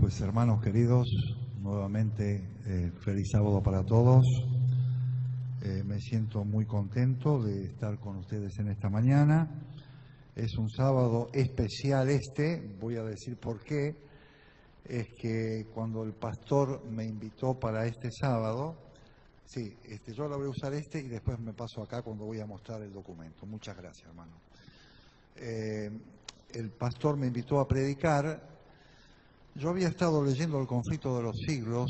Pues hermanos queridos, nuevamente feliz sábado para todos. Me siento muy contento de estar con ustedes en esta mañana. Es un sábado especial voy a decir por qué. Es que cuando el pastor me invitó para este sábado, yo lo voy a usar y después me paso acá cuando voy a mostrar el documento. Muchas gracias, hermano. El pastor me invitó a predicar. Yo había estado leyendo El conflicto de los siglos,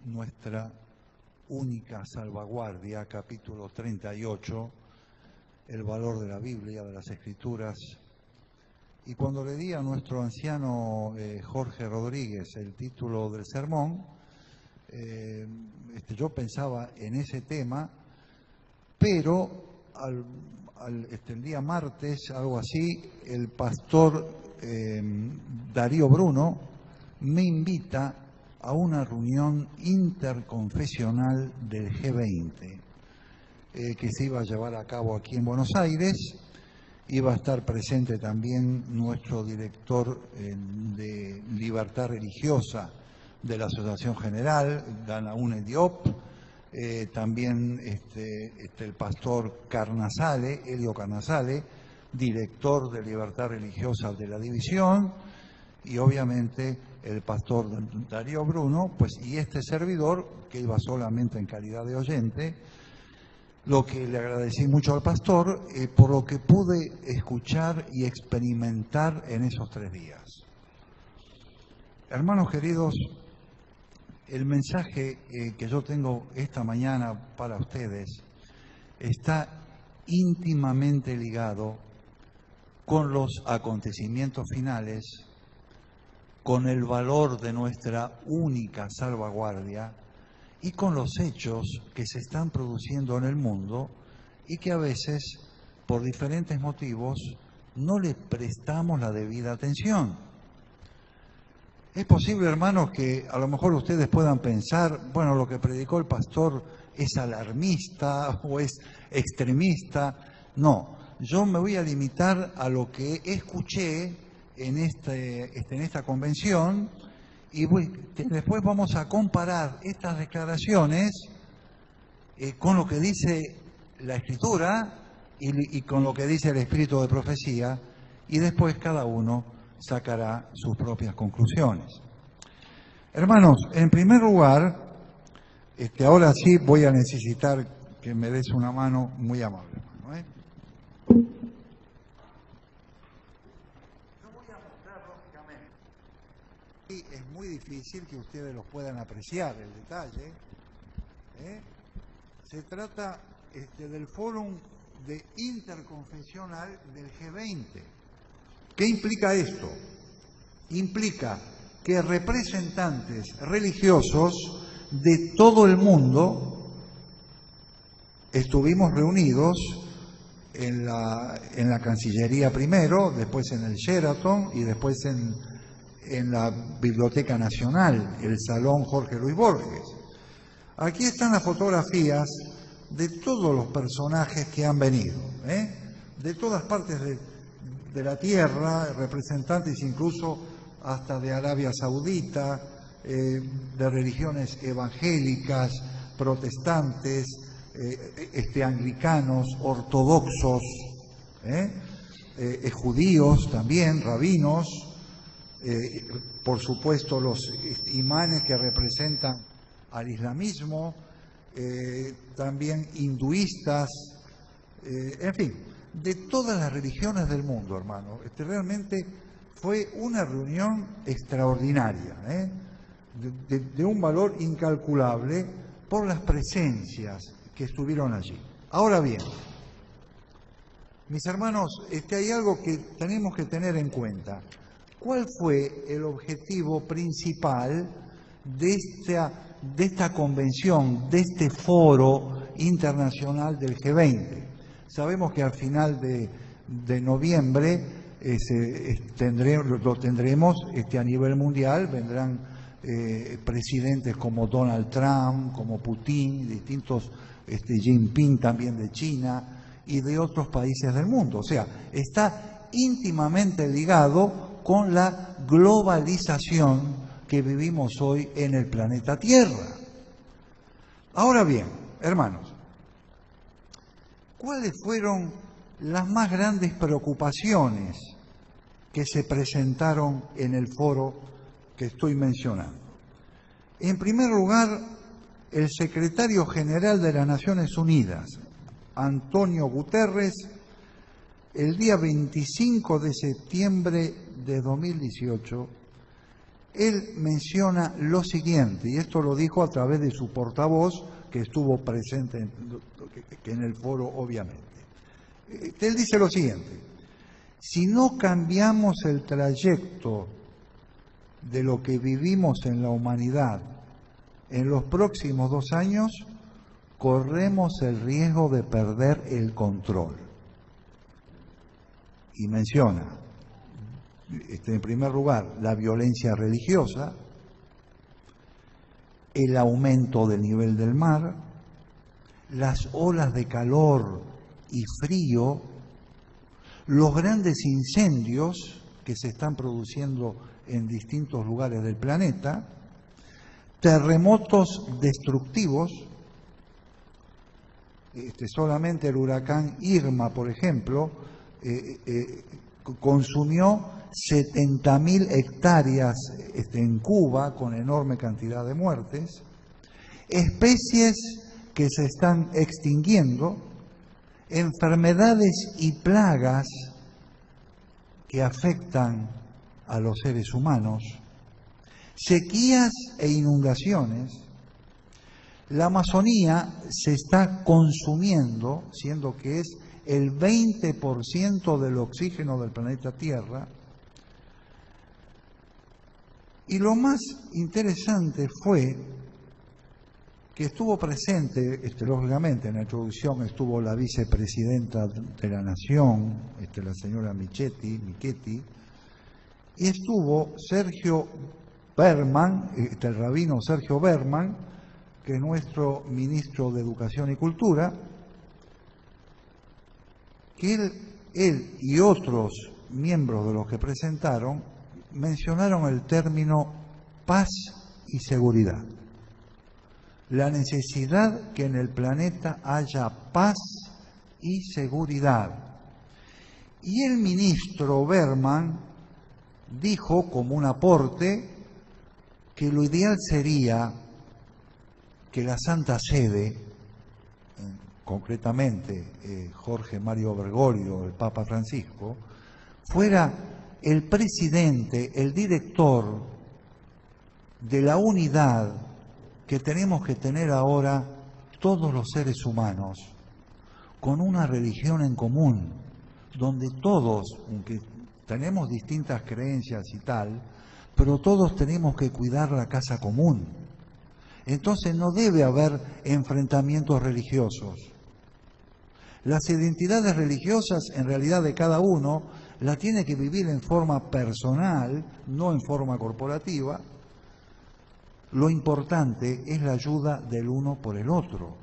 nuestra única salvaguardia, capítulo 38, el valor de la Biblia, de las Escrituras. Y cuando le di a nuestro anciano Jorge Rodríguez el título del sermón, yo pensaba en ese tema, pero el día martes, algo así, el pastor Darío Bruno me invita a una reunión interconfesional del G20 que se iba a llevar a cabo aquí en Buenos Aires. Iba a estar presente también nuestro director de Libertad Religiosa de la Asociación General, Danaúne Diop, también el pastor Carnazale, Elio Carnazale, director de Libertad Religiosa de la División, y obviamente el pastor Darío Bruno, y este servidor, que iba solamente en calidad de oyente. Lo que le agradecí mucho al pastor por lo que pude escuchar y experimentar en esos 3 días. Hermanos queridos, el mensaje que yo tengo esta mañana para ustedes está íntimamente ligado con los acontecimientos finales, con el valor de nuestra única salvaguardia y con los hechos que se están produciendo en el mundo y que a veces, por diferentes motivos, no le prestamos la debida atención. Es posible, hermanos, que a lo mejor ustedes puedan pensar, bueno, lo que predicó el pastor es alarmista o es extremista. No, yo me voy a limitar a lo que escuché en esta convención y después vamos a comparar estas declaraciones con lo que dice la Escritura y con lo que dice el Espíritu de Profecía, y después cada uno sacará sus propias conclusiones. Hermanos, en primer lugar, ahora sí voy a necesitar que me des una mano muy amable, hermano, Yo voy a mostrar lógicamente. Y es muy difícil que ustedes los puedan apreciar el detalle. Se trata del Fórum de Interconfesional del G20. ¿Qué implica esto? Implica que representantes religiosos de todo el mundo estuvimos reunidos en la Cancillería primero, después en el Sheraton y después en la Biblioteca Nacional, el Salón Jorge Luis Borges. Aquí están las fotografías de todos los personajes que han venido, de todas partes de la tierra, representantes incluso hasta de Arabia Saudita, de religiones evangélicas, protestantes, anglicanos, ortodoxos, judíos también, rabinos, por supuesto los imanes que representan al islamismo, también hinduistas, en fin, de todas las religiones del mundo, hermano. Realmente fue una reunión extraordinaria, de un valor incalculable por las presencias que estuvieron allí. Ahora bien, mis hermanos, hay algo que tenemos que tener en cuenta. ¿Cuál fue el objetivo principal de esta convención, de este foro internacional del G20? Sabemos que al final de noviembre lo tendremos a nivel mundial. Vendrán presidentes como Donald Trump, como Putin, distintos, Jinping también de China y de otros países del mundo. O sea, está íntimamente ligado con la globalización que vivimos hoy en el planeta Tierra. Ahora bien, hermanos, ¿cuáles fueron las más grandes preocupaciones que se presentaron en el foro que estoy mencionando? En primer lugar, el secretario general de las Naciones Unidas, Antonio Guterres, el día 25 de septiembre de 2018, él menciona lo siguiente, y esto lo dijo a través de su portavoz, que estuvo presente en el foro, obviamente. Él dice lo siguiente: si no cambiamos el trayecto de lo que vivimos en la humanidad en los próximos 2 años, corremos el riesgo de perder el control. Y menciona, en primer lugar, la violencia religiosa, el aumento del nivel del mar, las olas de calor y frío, los grandes incendios que se están produciendo en distintos lugares del planeta, terremotos destructivos. Solamente el huracán Irma, por ejemplo, consumió 70.000 hectáreas en Cuba, con enorme cantidad de muertes, especies que se están extinguiendo, enfermedades y plagas que afectan a los seres humanos, sequías e inundaciones. La Amazonía se está consumiendo, siendo que es el 20% del oxígeno del planeta Tierra. Y lo más interesante fue que estuvo presente, lógicamente, en la introducción estuvo la vicepresidenta de la Nación, la señora Michetti, y estuvo Sergio Berman, el rabino Sergio Berman, que es nuestro ministro de Educación y Cultura, que él y otros miembros de los que presentaron mencionaron el término paz y seguridad. La necesidad que en el planeta haya paz y seguridad. Y el ministro Berman dijo como un aporte que lo ideal sería que la Santa Sede, concretamente Jorge Mario Bergoglio, el Papa Francisco, fuera el presidente, el director de la unidad que tenemos que tener ahora todos los seres humanos, con una religión en común, donde todos, aunque tenemos distintas creencias y tal, pero todos tenemos que cuidar la casa común. Entonces no debe haber enfrentamientos religiosos. Las identidades religiosas, en realidad, de cada uno, la tiene que vivir en forma personal, no en forma corporativa. Lo importante es la ayuda del uno por el otro,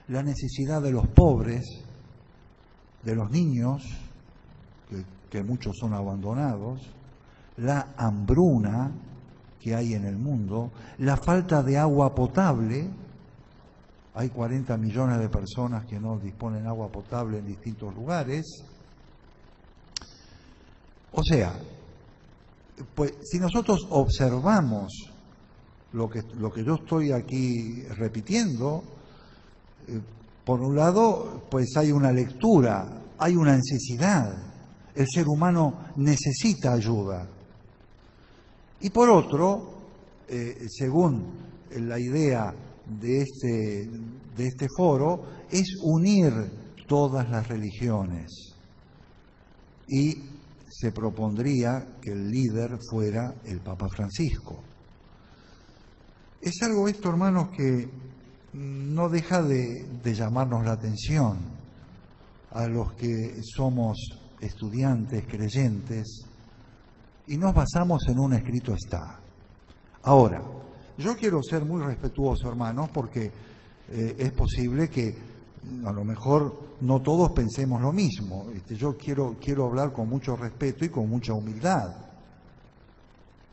la necesidad de los pobres, de los niños, que muchos son abandonados, la hambruna que hay en el mundo, la falta de agua potable. Hay 40 millones de personas que no disponen de agua potable en distintos lugares. O sea, pues si nosotros observamos lo que yo estoy aquí repitiendo, por un lado, pues hay una lectura, hay una necesidad. El ser humano necesita ayuda. Y por otro, según la idea de este foro, es unir todas las religiones. Y se propondría que el líder fuera el Papa Francisco. Es algo esto, hermanos, que no deja de llamarnos la atención a los que somos estudiantes, creyentes, y nos basamos en un escrito está. Ahora, yo quiero ser muy respetuoso, hermanos, porque es posible que a lo mejor no todos pensemos lo mismo. Yo quiero hablar con mucho respeto y con mucha humildad.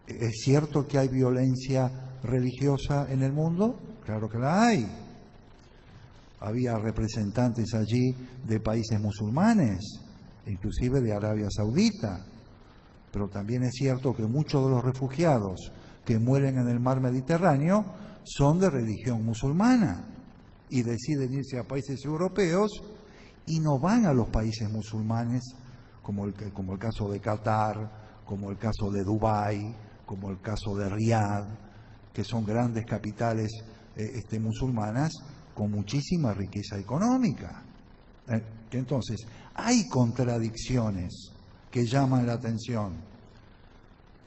¿Es cierto que hay violencia religiosa en el mundo? Claro que la hay. Había representantes allí de países musulmanes, inclusive de Arabia Saudita. Pero también es cierto que muchos de los refugiados que mueren en el mar Mediterráneo son de religión musulmana y deciden irse a países europeos y no van a los países musulmanes, como el caso de Qatar, como el caso de Dubái, como el caso de Riad, que son grandes capitales musulmanas con muchísima riqueza económica. Entonces, hay contradicciones que llaman la atención.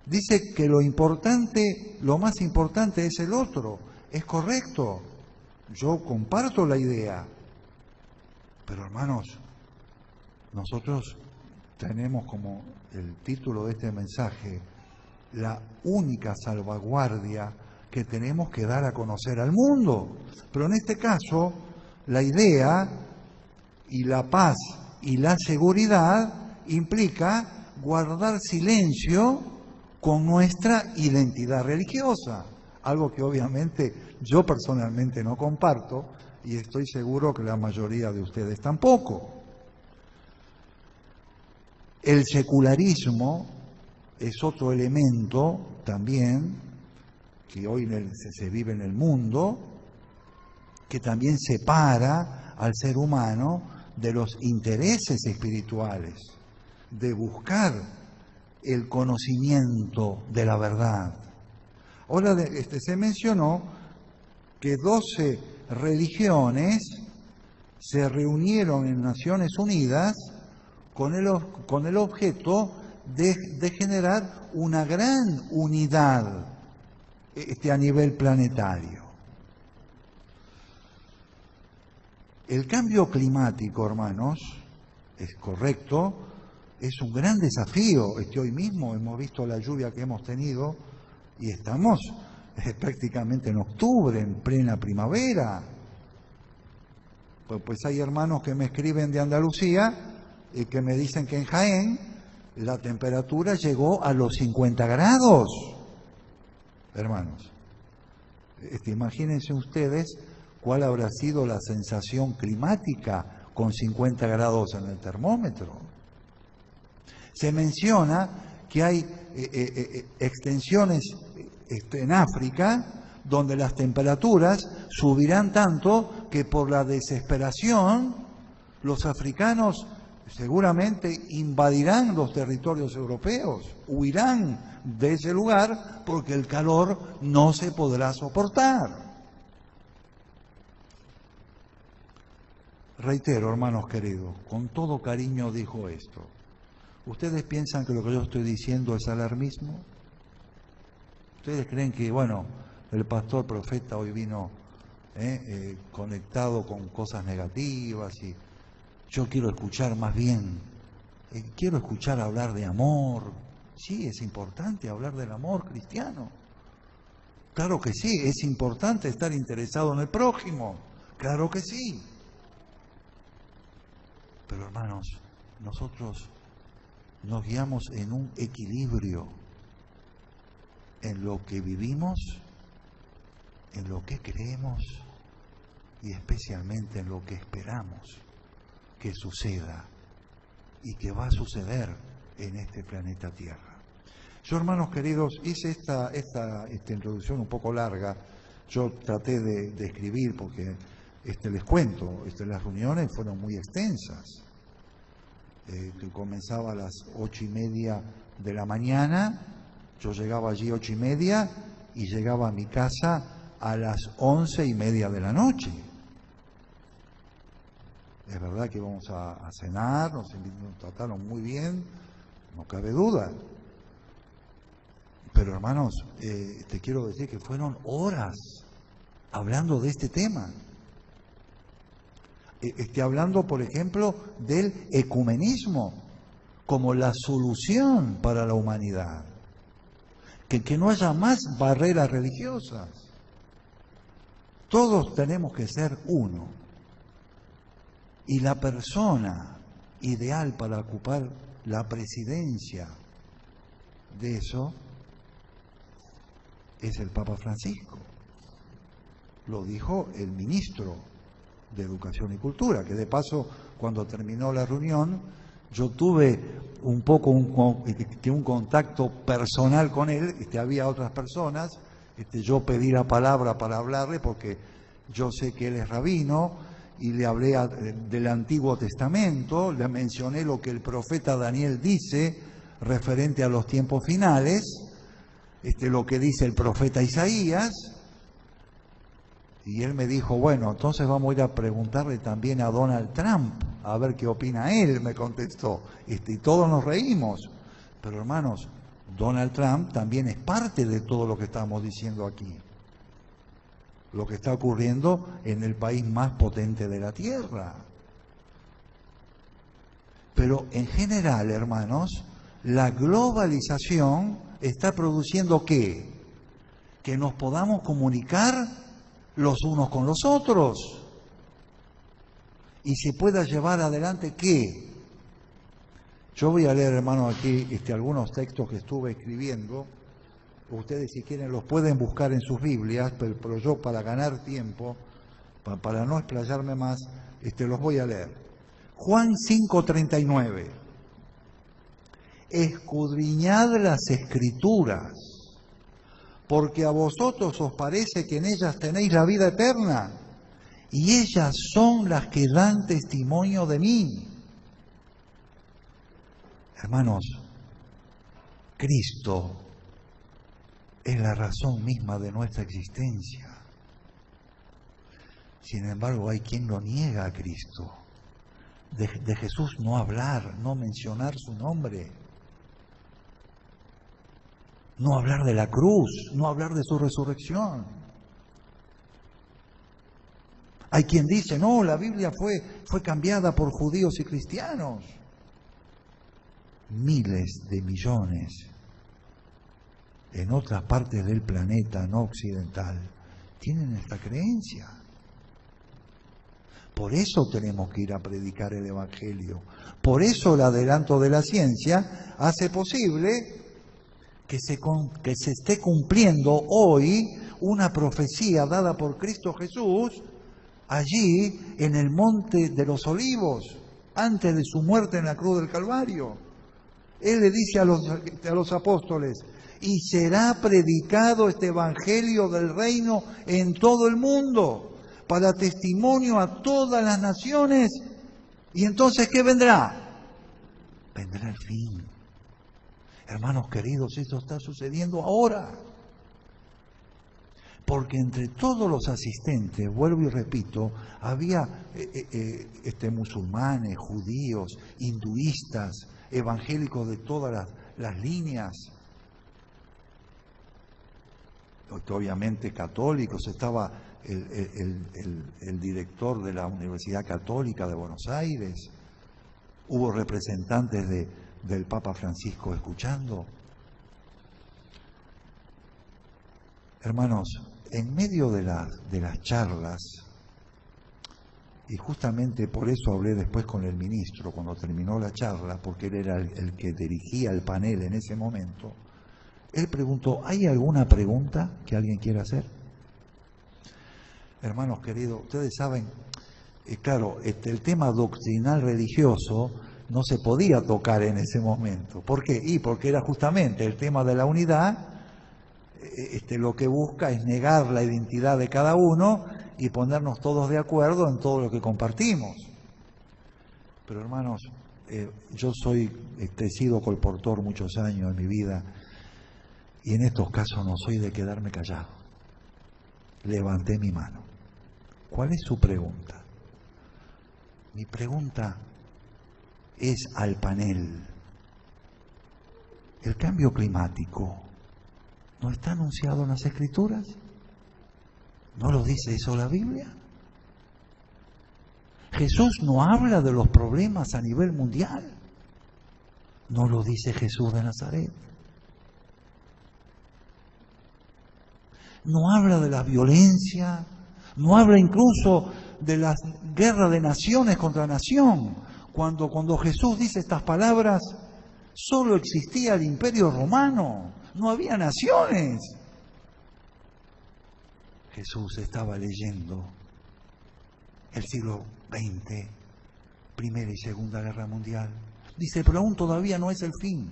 Dice que lo más importante es el otro. Es correcto. Yo comparto la idea. Pero hermanos, nosotros tenemos como el título de este mensaje la única salvaguardia que tenemos que dar a conocer al mundo. Pero en este caso, la idea y la paz y la seguridad implica guardar silencio con nuestra identidad religiosa, algo que obviamente yo personalmente no comparto y estoy seguro que la mayoría de ustedes tampoco. El secularismo es otro elemento también que hoy se vive en el mundo, que también separa al ser humano de los intereses espirituales, de buscar el conocimiento de la verdad. Ahora se mencionó que 12 religiones se reunieron en Naciones Unidas con el objeto de generar una gran unidad a nivel planetario. El cambio climático, hermanos, es correcto, es un gran desafío. Hoy mismo hemos visto la lluvia que hemos tenido y estamos prácticamente en octubre, en plena primavera. Pues hay hermanos que me escriben de Andalucía y que me dicen que en Jaén la temperatura llegó a los 50 grados. Hermanos, imagínense ustedes cuál habrá sido la sensación climática con 50 grados en el termómetro. Se menciona que hay extensiones en África donde las temperaturas subirán tanto que por la desesperación los africanos seguramente invadirán los territorios europeos, huirán de ese lugar porque el calor no se podrá soportar. Reitero, hermanos queridos, con todo cariño dijo esto. ¿Ustedes piensan que lo que yo estoy diciendo es alarmismo? ¿Ustedes creen que, bueno, el pastor profeta hoy vino conectado con cosas negativas y yo quiero escuchar más bien, quiero escuchar hablar de amor? Sí, es importante hablar del amor cristiano. Claro que sí, es importante estar interesado en el prójimo. Claro que sí. Pero hermanos, nosotros nos guiamos en un equilibrio en lo que vivimos, en lo que creemos y especialmente en lo que esperamos que suceda y que va a suceder en este planeta Tierra. Yo, hermanos queridos, hice esta introducción un poco larga. Yo traté de escribir porque les cuento, las reuniones fueron muy extensas. Comenzaba a las 8:30 de la mañana, yo llegaba allí 8:30 y llegaba a mi casa a las 11:30 de la noche. Es verdad que íbamos a cenar, nos trataron muy bien, no cabe duda. Pero hermanos, te quiero decir que fueron horas hablando de este tema. Hablando, por ejemplo, del ecumenismo como la solución para la humanidad. Que no haya más barreras religiosas. Todos tenemos que ser uno. Y la persona ideal para ocupar la presidencia de eso es el Papa Francisco. Lo dijo el ministro de Educación y Cultura, que de paso, cuando terminó la reunión, yo tuve un contacto personal con él. Había otras personas, yo pedí la palabra para hablarle porque yo sé que él es rabino, y le hablé del Antiguo Testamento, le mencioné lo que el profeta Daniel dice referente a los tiempos finales, lo que dice el profeta Isaías, y él me dijo, bueno, entonces vamos a ir a preguntarle también a Donald Trump, a ver qué opina él, me contestó, y todos nos reímos, pero hermanos, Donald Trump también es parte de todo lo que estamos diciendo aquí, lo que está ocurriendo en el país más potente de la tierra. Pero en general, hermanos, la globalización está produciendo ¿qué? Que nos podamos comunicar los unos con los otros y se pueda llevar adelante ¿qué? Yo voy a leer, hermanos, aquí algunos textos que estuve escribiendo. Ustedes, si quieren, los pueden buscar en sus Biblias, pero yo, para ganar tiempo, para no explayarme más, los voy a leer. Juan 5:39. Escudriñad las Escrituras, porque a vosotros os parece que en ellas tenéis la vida eterna, y ellas son las que dan testimonio de mí. Hermanos, Cristo es la razón misma de nuestra existencia. Sin embargo, hay quien lo niega a Cristo. De Jesús no hablar, no mencionar su nombre. No hablar de la cruz, no hablar de su resurrección. Hay quien dice, no, la Biblia fue cambiada por judíos y cristianos. Miles de millones en otras partes del planeta no occidental tienen esta creencia. Por eso tenemos que ir a predicar el Evangelio. Por eso el adelanto de la ciencia hace posible que se esté cumpliendo hoy una profecía dada por Cristo Jesús allí en el Monte de los Olivos, antes de su muerte en la cruz del Calvario. Él le dice a los apóstoles, y será predicado este Evangelio del reino en todo el mundo, para testimonio a todas las naciones. Y entonces, ¿qué vendrá? Vendrá el fin. Hermanos queridos, esto está sucediendo ahora. Porque entre todos los asistentes, vuelvo y repito, había musulmanes, judíos, hinduistas, evangélicos de todas las líneas, obviamente católicos. Estaba el director de la Universidad Católica de Buenos Aires, hubo representantes del Papa Francisco escuchando. Hermanos, en medio de las charlas, y justamente por eso hablé después con el ministro cuando terminó la charla, porque él era el que dirigía el panel en ese momento, él preguntó, ¿hay alguna pregunta que alguien quiera hacer? Hermanos queridos, ustedes saben, claro, el tema doctrinal religioso no se podía tocar en ese momento. ¿Por qué? Porque era justamente el tema de la unidad. Lo que busca es negar la identidad de cada uno y ponernos todos de acuerdo en todo lo que compartimos. Pero hermanos, yo he sido colportor muchos años en mi vida, y en estos casos no soy de quedarme callado. Levanté mi mano. ¿Cuál es su pregunta? Mi pregunta es al panel. ¿El cambio climático no está anunciado en las Escrituras? ¿No lo dice eso la Biblia? Jesús no habla de los problemas a nivel mundial. ¿No lo dice Jesús de Nazaret? No habla de la violencia, no habla incluso de la guerra de naciones contra nación. Cuando Jesús dice estas palabras, solo existía el Imperio Romano, no había naciones. Jesús estaba leyendo el siglo XX, Primera y Segunda Guerra Mundial. Dice, pero aún todavía no es el fin.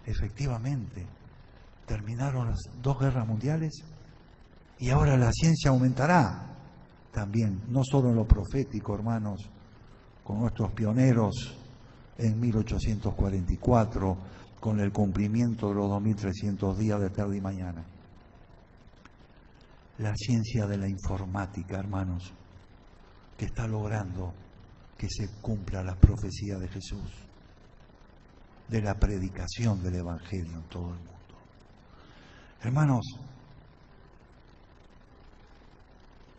Efectivamente, terminaron las dos guerras mundiales y ahora la ciencia aumentará también, no solo en lo profético, hermanos, con nuestros pioneros en 1844, con el cumplimiento de los 2300 días de tarde y mañana. La ciencia de la informática, hermanos, que está logrando que se cumpla la profecía de Jesús, de la predicación del Evangelio en todo el mundo. Hermanos,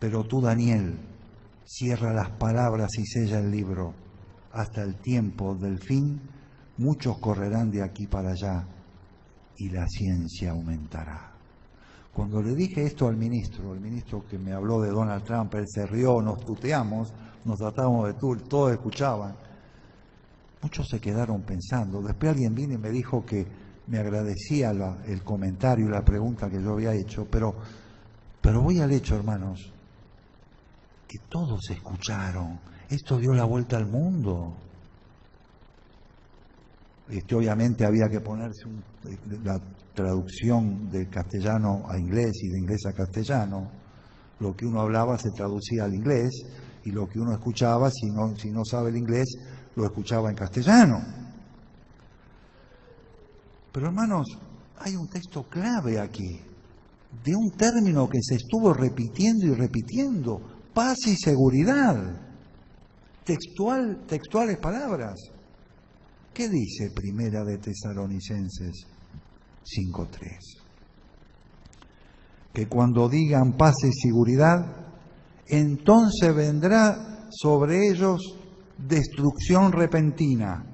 pero tú, Daniel, cierra las palabras y sella el libro. Hasta el tiempo del fin, muchos correrán de aquí para allá y la ciencia aumentará. Cuando le dije esto al ministro, el ministro que me habló de Donald Trump, él se rió, nos tuteamos, nos tratamos de tú, todos escuchaban. Muchos se quedaron pensando. Después alguien vino y me dijo que me agradecía el comentario y la pregunta que yo había hecho, pero voy al hecho, hermanos, que todos escucharon. Esto dio la vuelta al mundo. Obviamente había que ponerse la traducción del castellano a inglés y de inglés a castellano. Lo que uno hablaba se traducía al inglés y lo que uno escuchaba, si no sabe el inglés, lo escuchaba en castellano. Pero hermanos, hay un texto clave aquí, de un término que se estuvo repitiendo y repitiendo: paz y seguridad. Textuales palabras. ¿Qué dice Primera de Tesalonicenses 5:3? Que cuando digan paz y seguridad, entonces vendrá sobre ellos destrucción repentina,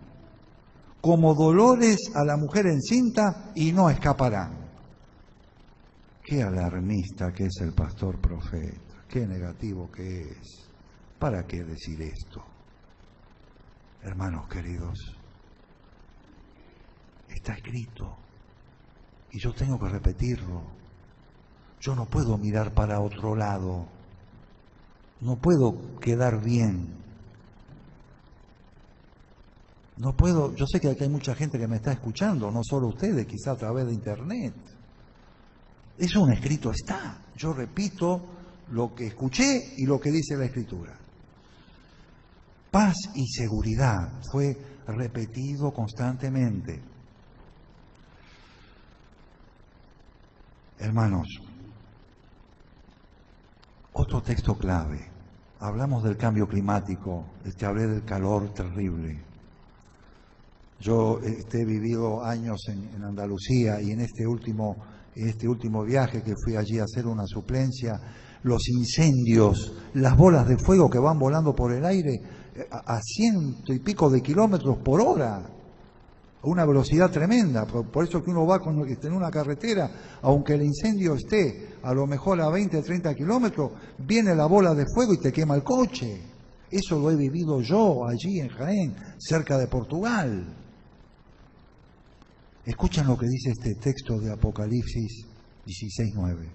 como dolores a la mujer encinta, y no escaparán. Qué alarmista que es el pastor profeta, qué negativo que es. ¿Para qué decir esto? Hermanos queridos, está escrito y yo tengo que repetirlo. Yo no puedo mirar para otro lado, no puedo quedar bien. No puedo, yo sé que aquí hay mucha gente que me está escuchando, no solo ustedes, quizá a través de internet. Eso un escrito está. Yo repito lo que escuché y lo que dice la Escritura. Paz y seguridad fue repetido constantemente. Hermanos, otro texto clave. Hablamos del cambio climático, hablé del calor terrible. Yo he vivido años en Andalucía y en este último viaje que fui allí a hacer una suplencia, los incendios, las bolas de fuego que van volando por el aire a 100 y pico de kilómetros por hora, a una velocidad tremenda. Por eso que uno va en una carretera, aunque el incendio esté a lo mejor a 20, 30 kilómetros, viene la bola de fuego y te quema el coche. Eso lo he vivido yo allí en Jaén, cerca de Portugal. Escuchen lo que dice este texto de Apocalipsis 16:9.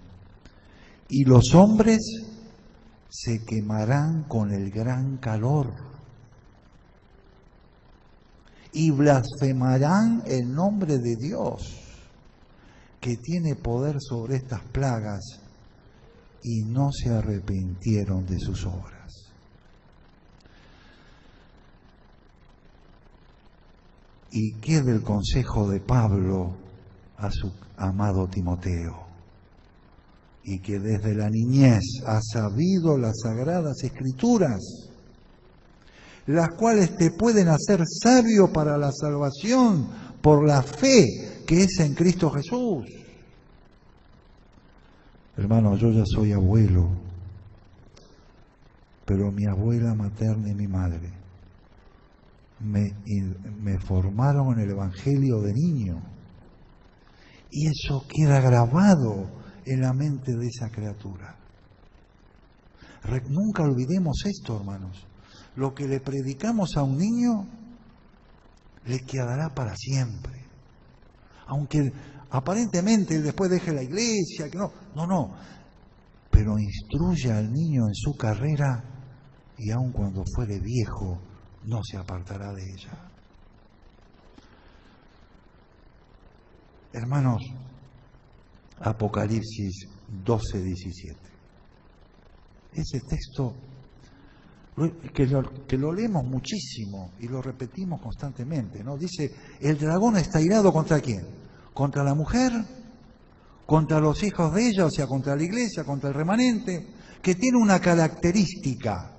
Y los hombres se quemarán con el gran calor y blasfemarán el nombre de Dios, que tiene poder sobre estas plagas, y no se arrepintieron de sus obras. ¿Y qué del consejo de Pablo a su amado Timoteo? Y que desde la niñez ha sabido las sagradas escrituras, las cuales te pueden hacer sabio para la salvación por la fe que es en Cristo Jesús. Hermano, yo ya soy abuelo, pero mi abuela materna y mi madre me formaron en el Evangelio de niño, y eso queda grabado en la mente de esa criatura. Nunca olvidemos esto, hermanos. Lo que le predicamos a un niño le quedará para siempre. Aunque aparentemente él después deje la iglesia, que no. pero instruye al niño en su carrera y aun cuando fuere viejo no se apartará de ella. Hermanos, Apocalipsis 12:17. Ese texto que lo leemos muchísimo y lo repetimos constantemente, ¿no? Dice, el dragón está irado ¿contra quién? Contra la mujer, contra los hijos de ella, o sea, contra la iglesia, contra el remanente, que tiene una característica: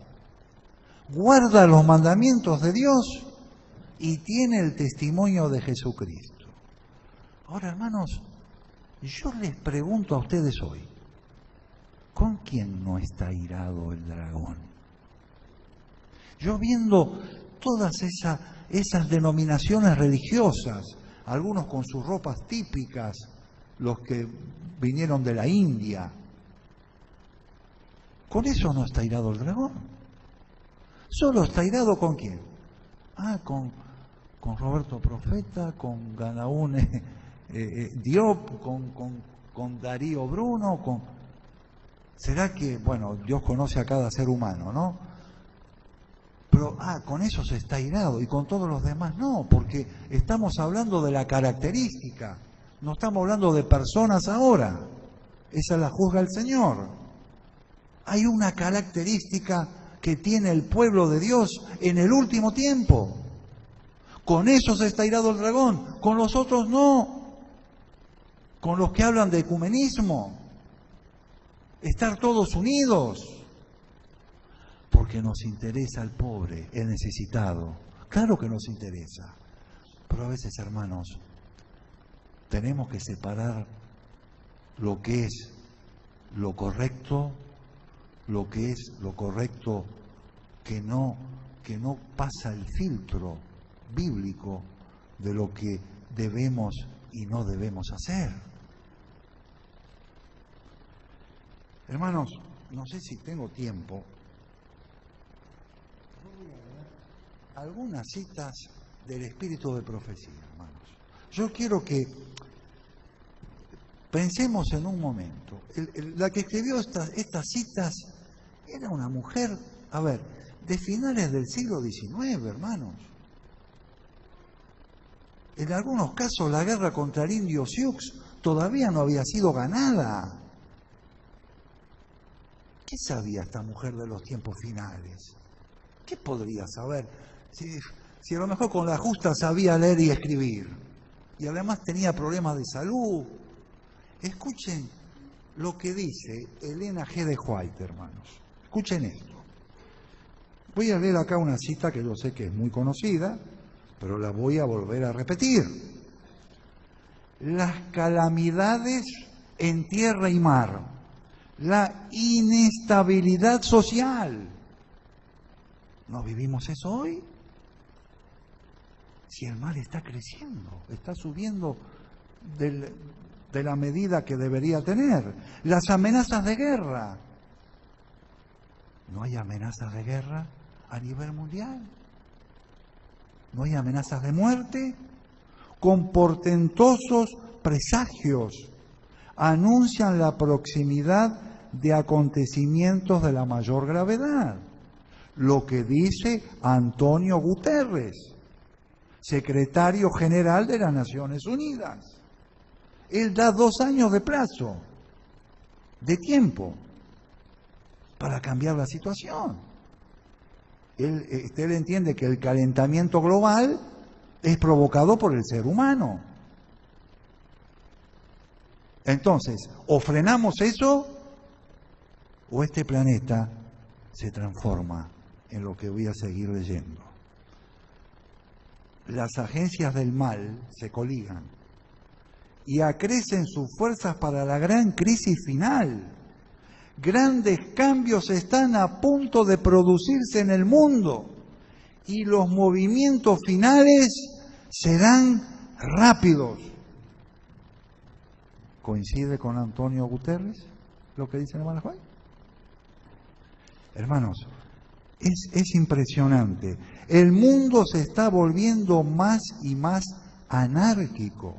guarda los mandamientos de Dios y tiene el testimonio de Jesucristo. Ahora, hermanos, yo les pregunto a ustedes hoy, ¿con quién no está irado el dragón? Yo viendo todas esas denominaciones religiosas, algunos con sus ropas típicas, los que vinieron de la India, ¿con eso no está irado el dragón? Solo está irado ¿con quién? Con Roberto Profeta, con Ganaúne Diop, con Darío Bruno, ¿será que, bueno, Dios conoce a cada ser humano, ¿no? Pero, con eso se está irado y con todos los demás no, porque estamos hablando de la característica, no estamos hablando de personas ahora, esa la juzga el Señor. Hay una característica que tiene el pueblo de Dios en el último tiempo. Con eso se está irado el dragón, con los otros no, con los que hablan de ecumenismo, estar todos unidos. Porque nos interesa el pobre, el necesitado. Claro que nos interesa. Pero a veces, hermanos, tenemos que separar lo que es lo correcto, que no pasa el filtro bíblico de lo que debemos y no debemos hacer. Hermanos, no sé si tengo tiempo. Algunas citas del espíritu de profecía, hermanos. Yo quiero que pensemos en un momento. La que escribió estas citas era una mujer, de finales del siglo XIX, hermanos. En algunos casos la guerra contra el indio Sioux todavía no había sido ganada. ¿Qué sabía esta mujer de los tiempos finales? ¿Qué podría saber? Si a lo mejor con la justa sabía leer y escribir, y además tenía problemas de salud. Escuchen lo que dice Elena G. de White, hermanos. Escuchen esto. Voy a leer acá una cita que yo sé que es muy conocida, pero la voy a volver a repetir. Las calamidades en tierra y mar, la inestabilidad social. ¿No vivimos eso hoy? Si el mal está creciendo, está subiendo de la medida que debería tener. Las amenazas de guerra. ¿No hay amenazas de guerra a nivel mundial? ¿No hay amenazas de muerte? Con portentosos presagios anuncian la proximidad de acontecimientos de la mayor gravedad. Lo que dice Antonio Guterres, secretario general de las Naciones Unidas. Él da 2 años de plazo, de tiempo, para cambiar la situación. Él entiende que el calentamiento global es provocado por el ser humano. Entonces, o frenamos eso, o este planeta se transforma en lo que voy a seguir leyendo. Las agencias del mal se coligan y acrecen sus fuerzas para la gran crisis final. Grandes cambios están a punto de producirse en el mundo y los movimientos finales serán rápidos. ¿Coincide con Antonio Guterres lo que dice el hermano Juan? Hermanos, es impresionante. El mundo se está volviendo más y más anárquico.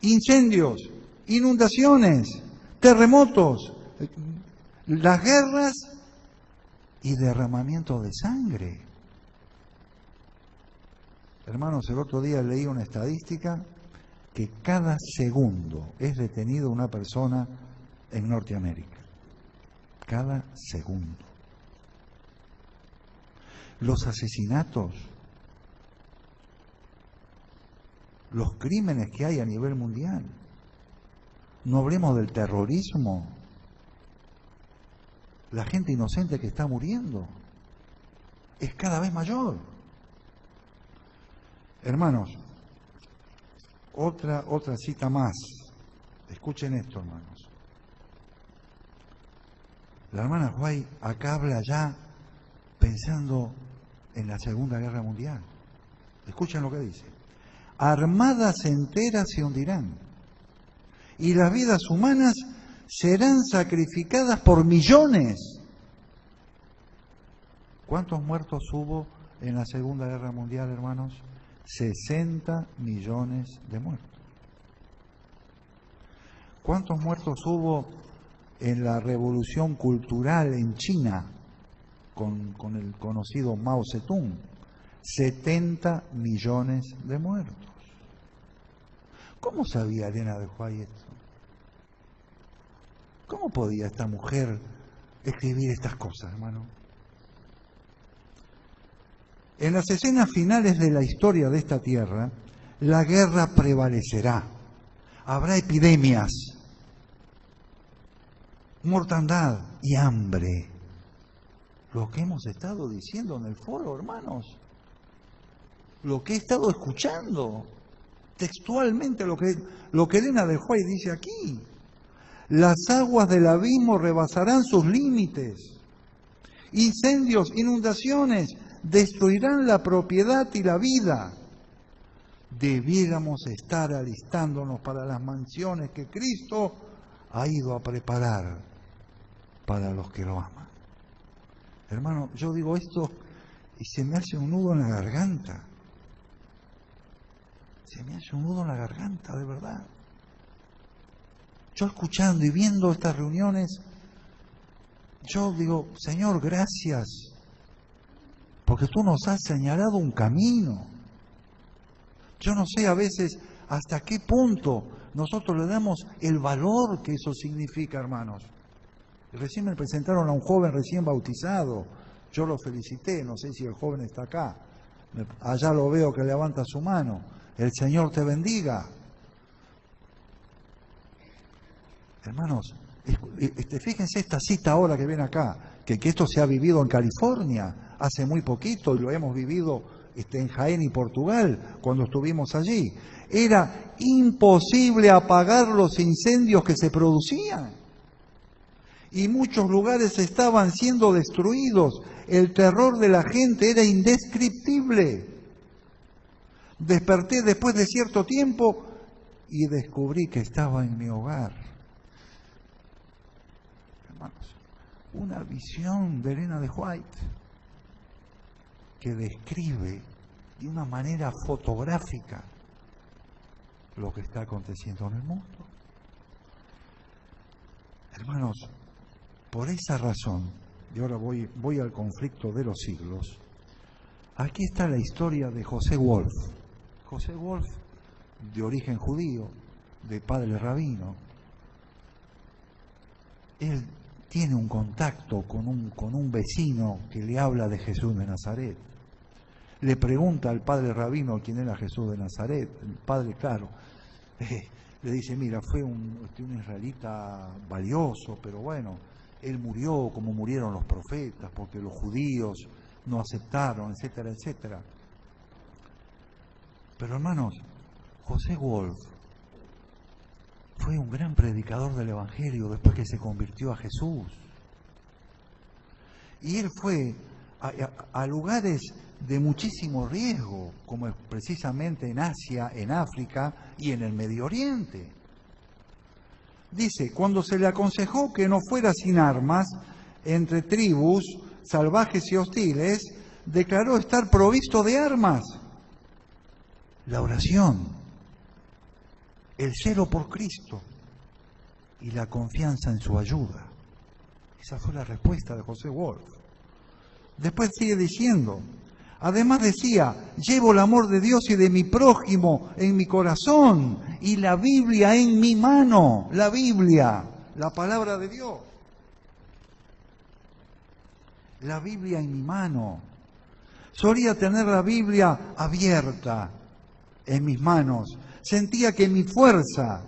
Incendios inundaciones, terremotos, las guerras y derramamiento de sangre. Hermanos, el otro día leí una estadística que cada segundo es detenido una persona en Norteamérica. Cada segundo. Los asesinatos, los crímenes que hay a nivel mundial. No hablemos del terrorismo. La gente inocente que está muriendo es cada vez mayor. Hermanos, otra cita más. Escuchen esto, hermanos. La hermana White acá habla ya pensando en la Segunda Guerra Mundial. Escuchen lo que dice. Armadas enteras se hundirán y las vidas humanas serán sacrificadas por millones. ¿Cuántos muertos hubo en la Segunda Guerra Mundial, hermanos? 60 millones de muertos. ¿Cuántos muertos hubo en la revolución cultural en China con el conocido Mao Zedong? 70 millones de muertos. ¿Cómo sabía Elena de White esto? ¿Cómo podía esta mujer escribir estas cosas, hermano? En las escenas finales de la historia de esta tierra, la guerra prevalecerá. Habrá epidemias, mortandad y hambre. Lo que hemos estado diciendo en el foro, hermanos. Lo que he estado escuchando. Textualmente lo que Elena de White dice aquí. Las aguas del abismo rebasarán sus límites. Incendios, inundaciones, destruirán la propiedad y la vida. Debiéramos estar alistándonos para las mansiones que Cristo ha ido a preparar para los que lo aman. Hermano, yo digo esto y se me hace un nudo en la garganta. Se me hace un nudo en la garganta, de verdad. Yo escuchando y viendo estas reuniones, yo digo, Señor, gracias, porque tú nos has señalado un camino. Yo no sé a veces hasta qué punto nosotros le damos el valor que eso significa, hermanos. Recién me presentaron a un joven recién bautizado. Yo lo felicité, no sé si el joven está acá. Allá lo veo que levanta su mano. El Señor te bendiga. Hermanos, fíjense esta cita ahora que ven acá, que esto se ha vivido en California hace muy poquito y lo hemos vivido en Jaén y Portugal cuando estuvimos allí. Era imposible apagar los incendios que se producían. Y muchos lugares estaban siendo destruidos. El terror de la gente era indescriptible. Desperté después de cierto tiempo y descubrí que estaba en mi hogar. Hermanos, una visión de Elena de White que describe de una manera fotográfica lo que está aconteciendo en el mundo. Hermanos, por esa razón, y ahora voy al conflicto de los siglos, aquí está la historia de José Wolf. José Wolf, de origen judío, de padre rabino. Él tiene un contacto con un vecino que le habla de Jesús de Nazaret. Le pregunta al padre rabino quién era Jesús de Nazaret. El padre, claro, le dice, mira, fue un israelita valioso, pero bueno, él murió como murieron los profetas, porque los judíos no aceptaron, etcétera, etcétera. Pero hermanos, José Wolf fue un gran predicador del Evangelio después que se convirtió a Jesús. Y él fue a lugares de muchísimo riesgo, como es precisamente en Asia, en África y en el Medio Oriente. Dice, cuando se le aconsejó que no fuera sin armas entre tribus salvajes y hostiles, declaró estar provisto de armas. La oración, el celo por Cristo, y la confianza en su ayuda. Esa fue la respuesta de José Wolf. Después sigue diciendo, además decía, llevo el amor de Dios y de mi prójimo en mi corazón y la Biblia en mi mano. La Biblia, la palabra de Dios. La Biblia en mi mano. Solía tener la Biblia abierta en mis manos. Sentía que mi fuerza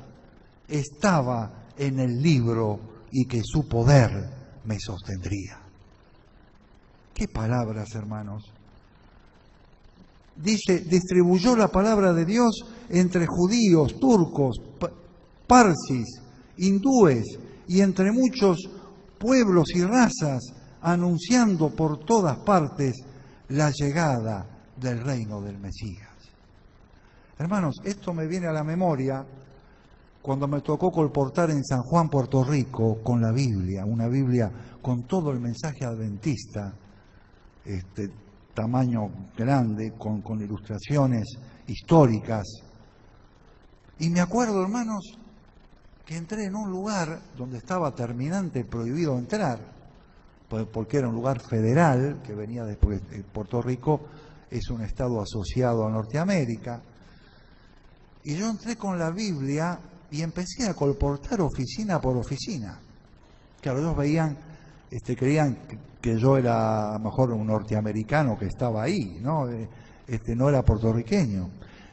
estaba en el libro y que su poder me sostendría. ¿Qué palabras, hermanos? Dice, distribuyó la palabra de Dios entre judíos, turcos, parsis, hindúes y entre muchos pueblos y razas, anunciando por todas partes la llegada del reino del Mesías. Hermanos, esto me viene a la memoria cuando me tocó colportar en San Juan, Puerto Rico, con la Biblia, una Biblia con todo el mensaje adventista, tamaño grande, con ilustraciones históricas. Y me acuerdo, hermanos, que entré en un lugar donde estaba terminante prohibido entrar, porque era un lugar federal, que venía después de Puerto Rico, es un estado asociado a Norteamérica. Y yo entré con la Biblia y empecé a colportar oficina por oficina. Claro, ellos veían, creían que yo era a lo mejor un norteamericano que estaba ahí, ¿no? No era puertorriqueño.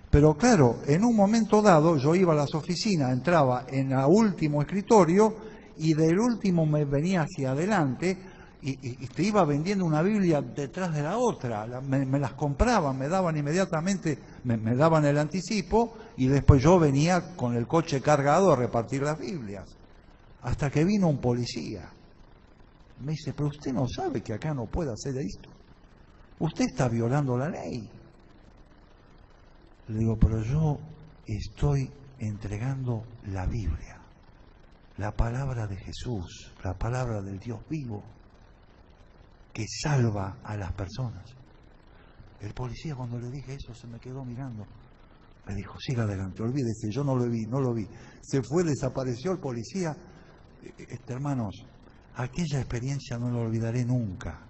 Pero claro, en un momento dado yo iba a las oficinas, entraba en el último escritorio y del último me venía hacia adelante y te iba vendiendo una Biblia detrás de la otra. Me las compraban, me daban inmediatamente, me daban el anticipo y después yo venía con el coche cargado a repartir las Biblias. Hasta que vino un policía. Me dice, pero usted no sabe que acá no puede hacer esto. Usted está violando la ley. Le digo, pero yo estoy entregando la Biblia, la palabra de Jesús, la palabra del Dios vivo, que salva a las personas. El policía, cuando le dije eso, se me quedó mirando. Me dijo, siga adelante, olvídese, yo no lo vi. Se fue, desapareció el policía. Hermanos, aquella experiencia no la olvidaré nunca.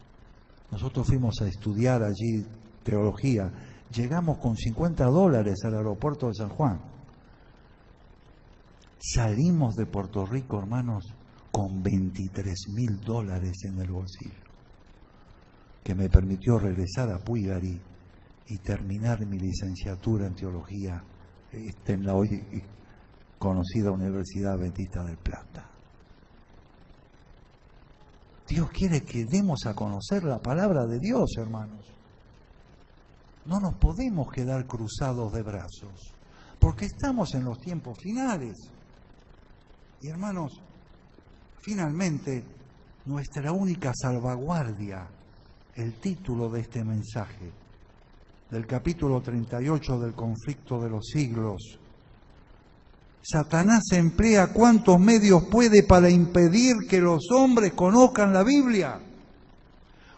Nosotros fuimos a estudiar allí teología. Llegamos con $50 al aeropuerto de San Juan. Salimos de Puerto Rico, hermanos, con $23,000 en el bolsillo, que me permitió regresar a Puigari y terminar mi licenciatura en teología en la hoy conocida Universidad Adventista del Plata. Dios quiere que demos a conocer la palabra de Dios, hermanos. No nos podemos quedar cruzados de brazos, porque estamos en los tiempos finales. Y hermanos, finalmente, nuestra única salvaguardia, el título de este mensaje, del capítulo 38 del conflicto de los siglos. Satanás emplea cuantos medios puede para impedir que los hombres conozcan la Biblia,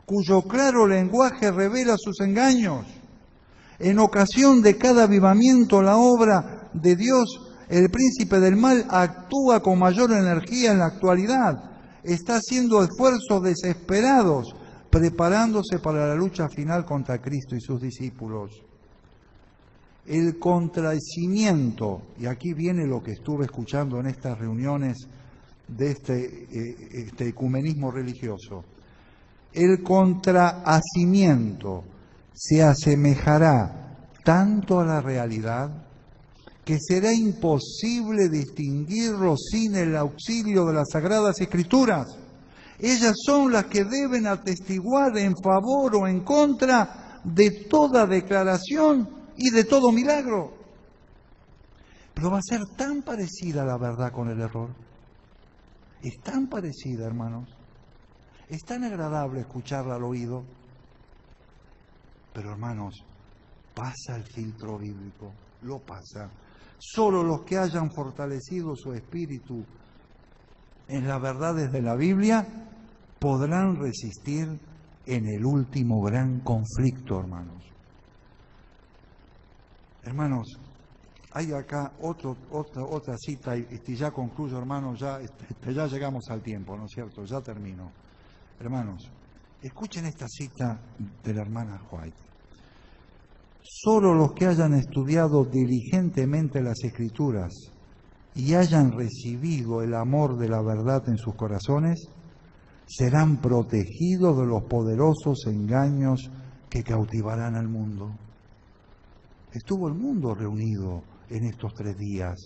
cuyo claro lenguaje revela sus engaños. En ocasión de cada avivamiento, la obra de Dios, el príncipe del mal, actúa con mayor energía en la actualidad. Está haciendo esfuerzos desesperados, preparándose para la lucha final contra Cristo y sus discípulos. El contradecimiento, y aquí viene lo que estuve escuchando en estas reuniones de este ecumenismo religioso, el contrahacimiento se asemejará tanto a la realidad que será imposible distinguirlo sin el auxilio de las Sagradas Escrituras. Ellas son las que deben atestiguar en favor o en contra de toda declaración y de todo milagro. Pero va a ser tan parecida la verdad con el error. Es tan parecida, hermanos. Es tan agradable escucharla al oído. Pero, hermanos, pasa el filtro bíblico. Lo pasa. Solo los que hayan fortalecido su espíritu en las verdades de la Biblia podrán resistir en el último gran conflicto, hermanos. Hermanos, hay acá otra cita, y ya concluyo, hermanos, ya llegamos al tiempo, ¿no es cierto? Ya termino. Hermanos, escuchen esta cita de la hermana White. Solo los que hayan estudiado diligentemente las Escrituras y hayan recibido el amor de la verdad en sus corazones, serán protegidos de los poderosos engaños que cautivarán al mundo. Estuvo el mundo reunido en estos 3 días.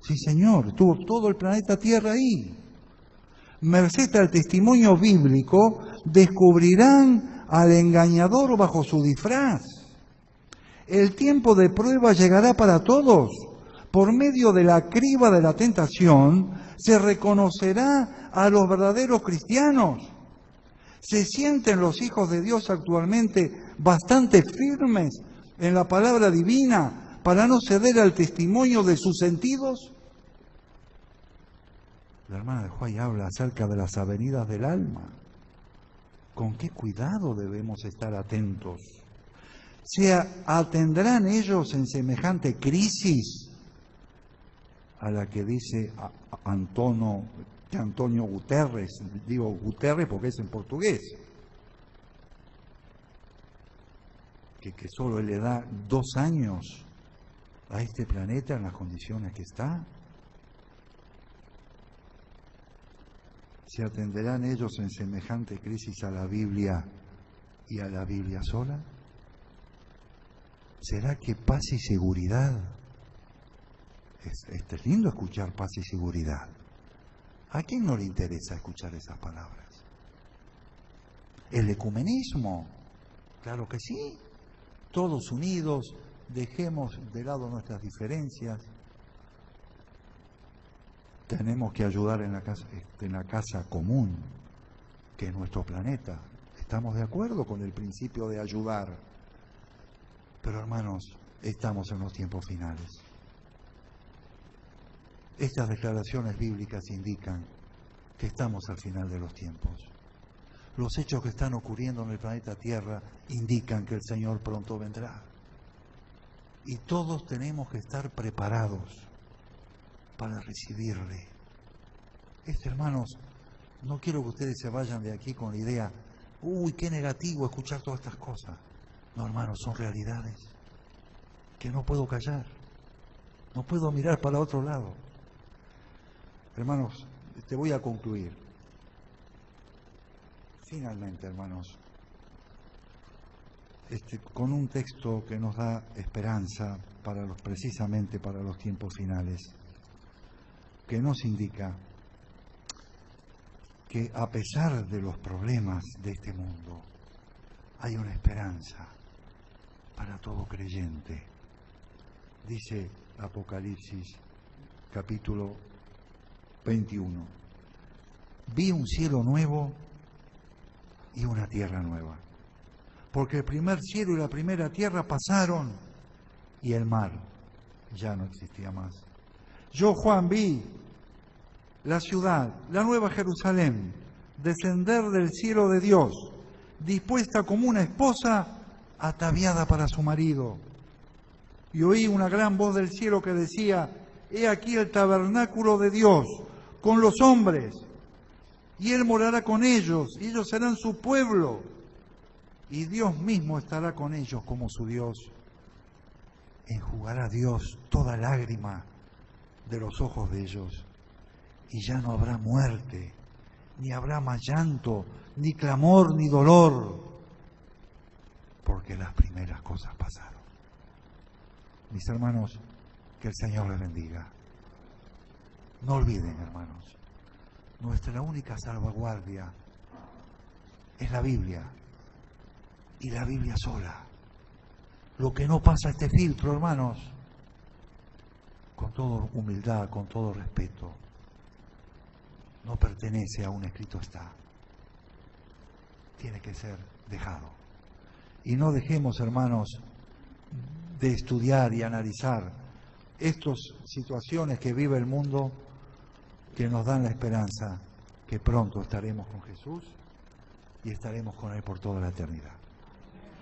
Sí, señor, estuvo todo el planeta Tierra ahí. Merced al testimonio bíblico, descubrirán al engañador bajo su disfraz. El tiempo de prueba llegará para todos. Por medio de la criba de la tentación, se reconocerá a los verdaderos cristianos. ¿Se sienten los hijos de Dios actualmente bastante firmes en la palabra divina para no ceder al testimonio de sus sentidos? La hermana de Juárez habla acerca de las avenidas del alma. ¿Con qué cuidado debemos estar atentos? ¿Se atendrán ellos en semejante crisis a la que dice Antonio Guterres? Digo Guterres porque es en portugués. Que solo le da 2 años a este planeta en las condiciones que está. ¿Se atenderán ellos en semejante crisis a la Biblia y a la Biblia sola? ¿Será que paz y seguridad? Es lindo escuchar paz y seguridad. ¿A quién no le interesa escuchar esas palabras? ¿El ecumenismo? Claro que sí. Todos unidos, dejemos de lado nuestras diferencias. Tenemos que ayudar en la casa común, que es nuestro planeta. Estamos de acuerdo con el principio de ayudar. Pero hermanos, estamos en los tiempos finales. Estas declaraciones bíblicas indican que estamos al final de los tiempos. Los hechos que están ocurriendo en el planeta Tierra indican que el Señor pronto vendrá. Y todos tenemos que estar preparados para recibirle. Hermanos, no quiero que ustedes se vayan de aquí con la idea, uy, qué negativo escuchar todas estas cosas. No, hermanos, son realidades que no puedo callar. No puedo mirar para otro lado. Hermanos, te voy a concluir. Finalmente, hermanos, con un texto que nos da esperanza precisamente para los tiempos finales, que nos indica que a pesar de los problemas de este mundo, hay una esperanza para todo creyente. Dice Apocalipsis capítulo 21. Vi un cielo nuevo y una tierra nueva, porque el primer cielo y la primera tierra pasaron y el mar ya no existía más. Yo, Juan, vi la ciudad, la nueva Jerusalén, descender del cielo de Dios, dispuesta como una esposa ataviada para su marido. Y oí una gran voz del cielo que decía, he aquí el tabernáculo de Dios con los hombres, y Él morará con ellos, y ellos serán su pueblo, y Dios mismo estará con ellos como su Dios. Enjugará Dios toda lágrima de los ojos de ellos, y ya no habrá muerte, ni habrá más llanto, ni clamor, ni dolor, porque las primeras cosas pasaron. Mis hermanos, que el Señor les bendiga. No olviden, hermanos, nuestra única salvaguardia es la Biblia, y la Biblia sola. Lo que no pasa este filtro, hermanos, con toda humildad, con todo respeto, no pertenece a un escrito está. Tiene que ser dejado. Y no dejemos, hermanos, de estudiar y analizar estas situaciones que vive el mundo, que nos dan la esperanza que pronto estaremos con Jesús y estaremos con Él por toda la eternidad.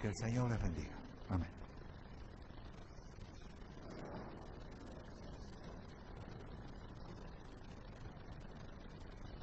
Que el Señor les bendiga. Amén.